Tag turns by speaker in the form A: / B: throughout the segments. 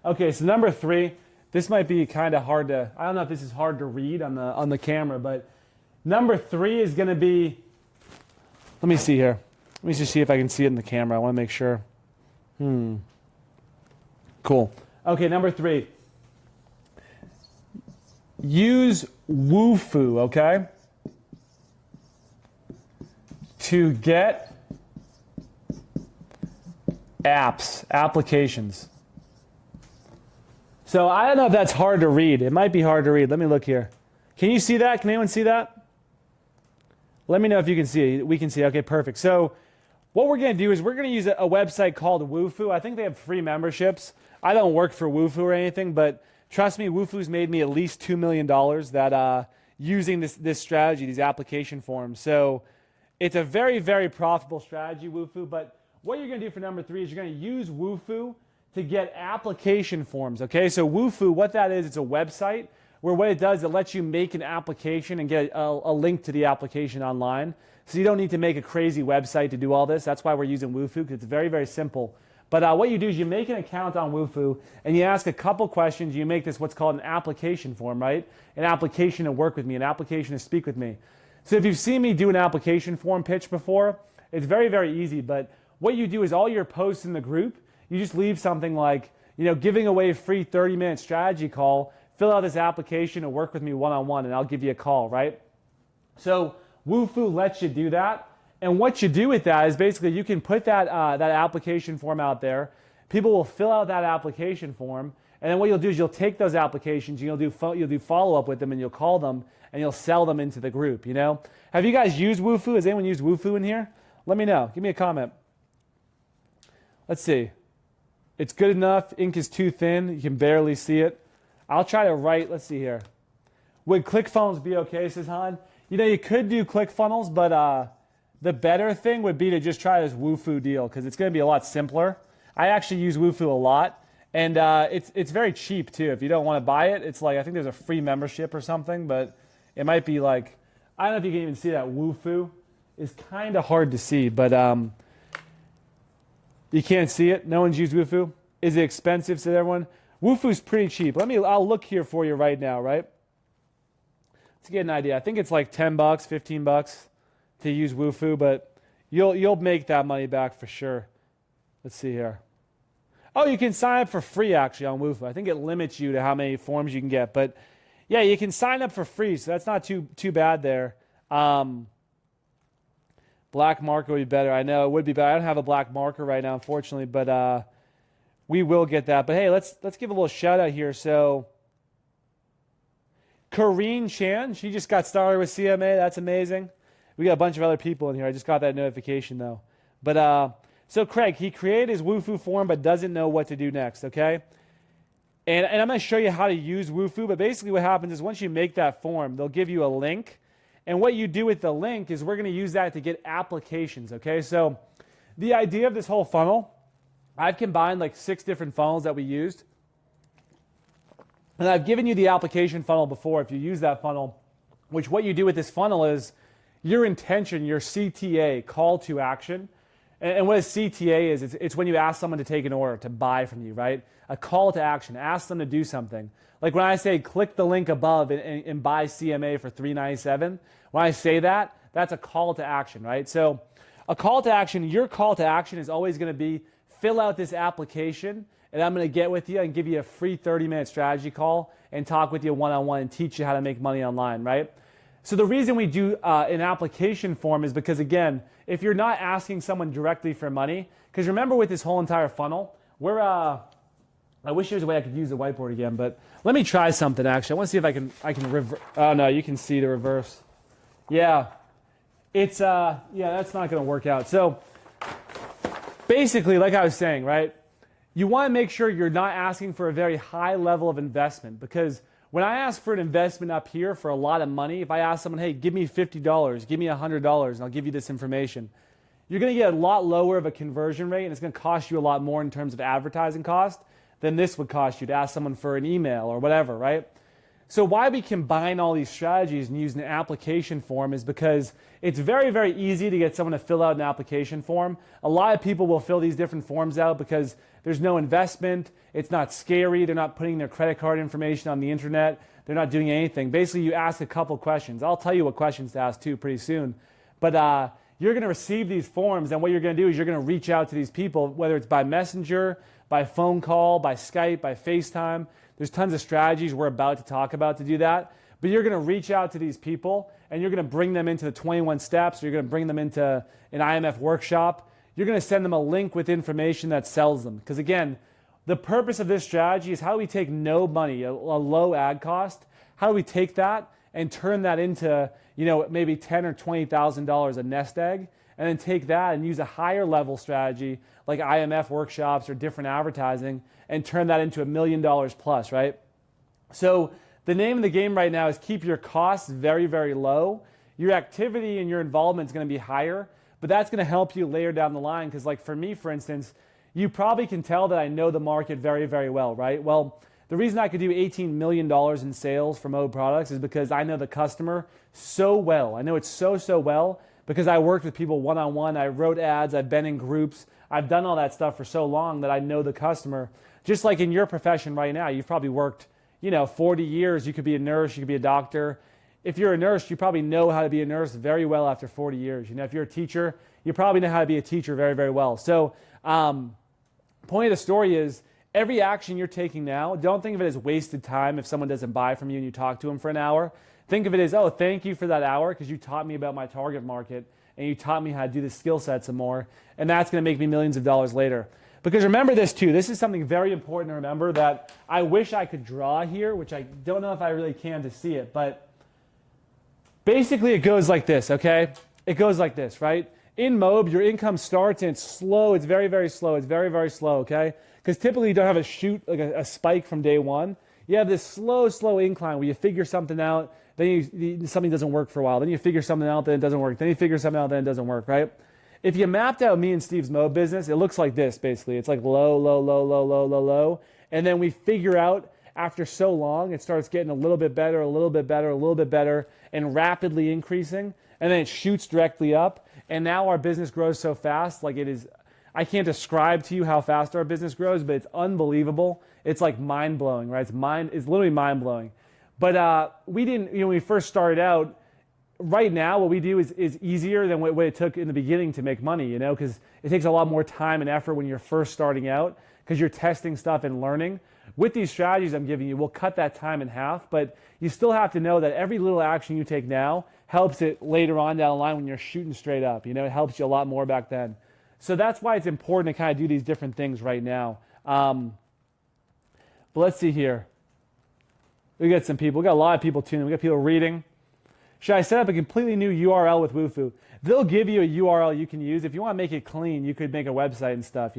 A: Okay, so number 3, this might be kind of hard to, I don't know if this is hard to read on the camera, but number 3 is going to be, let me see here. Let me just see if I can see it in the camera. I want to make sure. Cool. Okay, number 3. Use Wufoo, okay, to get applications. So I don't know if that's hard to read. It might be hard to read. Let me look here. Can you see that? Can anyone see that? Let me know if you can see it. We can see. Okay, perfect. So what we're going to do is we're going to use a website called Wufoo. I think they have free memberships. I don't work for Wufoo or anything, but trust me, Wufoo's made me at least $2 million that using this strategy, these application forms. So it's a very, very profitable strategy, Wufoo. But what you're going to do for number 3 is you're going to use Wufoo to get application forms, okay? So Wufoo, what that is, it's a website where what it does, it lets you make an application and get a link to the application online. So you don't need to make a crazy website to do all this. That's why we're using Wufoo, because it's very, very simple. But what you do is you make an account on Wufoo and you ask a couple questions. You make this what's called an application form, right? An application to work with me, an application to speak with me. So if you've seen me do an application form pitch before, it's very, very easy. But what you do is all your posts in the group, you just leave something like, giving away a free 30-minute strategy call, fill out this application and work with me one-on-one, and I'll give you a call, right? So Wufoo lets you do that. And what you do with that is basically you can put that application form out there. People will fill out that application form. And then what you'll do is you'll take those applications, and you'll do follow-up with them, and you'll call them, and you'll sell them into the group, Have you guys used Wufoo? Has anyone used Wufoo in here? Let me know. Give me a comment. Let's see. It's good enough. Ink is too thin. You can barely see it. I'll try to write. Let's see here. Would ClickFunnels be okay, says Han? You could do ClickFunnels, but the better thing would be to just try this Wufoo deal because it's going to be a lot simpler. I actually use Wufoo a lot, and it's very cheap too. If you don't want to buy it, it's like I think there's a free membership or something, but it might be like, I don't know if you can even see that. Wufoo is kind of hard to see, but you can't see it. No one's used Wufoo. Is it expensive? Said everyone. Wufoo's pretty cheap. I'll look here for you right now, right? To get an idea, I think it's like $10, $15 to use Wufoo, but you'll make that money back for sure. Let's see here. Oh, you can sign up for free actually on Wufoo. I think it limits you to how many forms you can get, but yeah, you can sign up for free, so that's not too bad there. Black marker would be better. I know it would be better. I don't have a black marker right now, unfortunately, but we will get that. But hey, let's give a little shout out here. So Corrine Chan, she just got started with CMA. That's amazing. We got a bunch of other people in here. I just got that notification though. But so Craig, he created his Wufoo form but doesn't know what to do next, okay? And I'm going to show you how to use Wufoo, but basically what happens is once you make that form, they'll give you a link. And what you do with the link is we're going to use that to get applications, okay? So the idea of this whole funnel, I've combined like 6 different funnels that we used. And I've given you the application funnel before if you use that funnel, which what you do with this funnel is your intention, your CTA, call to action. And what a CTA is, it's when you ask someone to take an order, to buy from you, right? A call to action, ask them to do something. Like when I say click the link above and buy CMA for $397, when I say that, that's a call to action, right? So a call to action, your call to action is always going to be fill out this application and I'm going to get with you and give you a free 30-minute strategy call and talk with you one-on-one and teach you how to make money online, right? So the reason we do an application form is because, again, if you're not asking someone directly for money, because remember with this whole entire funnel, we're, I wish there was a way I could use the whiteboard again, but let me try something actually. I want to see if I can reverse. Oh no, you can see the reverse. Yeah, it's, yeah, that's not going to work out. So basically, like I was saying, right, you want to make sure you're not asking for a very high level of investment because when I ask for an investment up here for a lot of money, if I ask someone, hey, give me $50, give me $100, and I'll give you this information, you're going to get a lot lower of a conversion rate, and it's going to cost you a lot more in terms of advertising cost than this would cost you to ask someone for an email or whatever, right? So why we combine all these strategies and use an application form is because it's very, very easy to get someone to fill out an application form. A lot of people will fill these different forms out because there's no investment. It's not scary. They're not putting their credit card information on the internet. They're not doing anything. Basically, you ask a couple questions. I'll tell you what questions to ask too pretty soon. But you're going to receive these forms, and what you're going to do is you're going to reach out to these people, whether it's by Messenger, by phone call, by Skype, by FaceTime. There's tons of strategies we're about to talk about to do that. But you're going to reach out to these people, and you're going to bring them into the 21 steps, or you're going to bring them into an IMF workshop. You're going to send them a link with information that sells them. Because again, the purpose of this strategy is how do we take no money, a low ad cost, how do we take that and turn that into, maybe $10,000 or $20,000 a nest egg, and then take that and use a higher level strategy like IMF workshops or different advertising and turn that into $1 million plus, right? So the name of the game right now is keep your costs very, very low. Your activity and your involvement is going to be higher, but that's going to help you later down the line because like for me, for instance, you probably can tell that I know the market very, very well, right? Well, the reason I could do $18 million in sales for Mode products is because I know the customer so well. I know it so, so well because I worked with people one-on-one. I wrote ads. I've been in groups. I've done all that stuff for so long that I know the customer. Just like in your profession right now, you've probably worked, 40 years. You could be a nurse. You could be a doctor. If you're a nurse, you probably know how to be a nurse very well after 40 years. If you're a teacher, you probably know how to be a teacher very, very well. So point of the story is every action you're taking now, don't think of it as wasted time if someone doesn't buy from you and you talk to them for an hour. Think of it as, oh, thank you for that hour because you taught me about my target market and you taught me how to do the skill set some more, and that's going to make me millions of dollars later. Because remember this too, this is something very important to remember that I wish I could draw here, which I don't know if I really can to see it, but basically it goes like this, okay? It goes like this, right? In MOB, your income starts and it's slow, it's very, very slow, it's very, very slow, okay? Because typically you don't have a shoot, like a spike from day one. You have this slow, slow incline where you figure something out, then something doesn't work for a while. Then you figure something out, then it doesn't work. Then you figure something out, then it doesn't work, right? If you mapped out me and Steve's Mode business, it looks like this, basically. It's like low, low, low, low, low, low, low. And then we figure out after so long, it starts getting a little bit better, a little bit better, a little bit better, and rapidly increasing. And then it shoots directly up. And now our business grows so fast, like it is, I can't describe to you how fast our business grows, but it's unbelievable. It's like mind-blowing, right? It's literally mind-blowing. But we didn't, when we first started out, right now what we do is easier than what it took in the beginning to make money, because it takes a lot more time and effort when you're first starting out because you're testing stuff and learning. With these strategies I'm giving you, we'll cut that time in half, but you still have to know that every little action you take now helps it later on down the line when you're shooting straight up. It helps you a lot more back then. So that's why it's important to kind of do these different things right now. But let's see here. We got some people. We got a lot of people tuning. We got people reading. Should I set up a completely new URL with Wufoo? They'll give you a URL you can use. If you want to make it clean, you could make a website and stuff,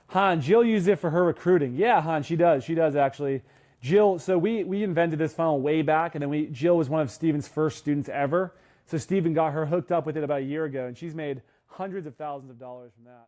A: Han, Jill uses it for her recruiting. Yeah, Han, she does. She does actually. Jill, so we invented this funnel way back, and then Jill was one of Steven's first students ever. So Steven got her hooked up with it about a year ago, and she's made hundreds of thousands of dollars from that.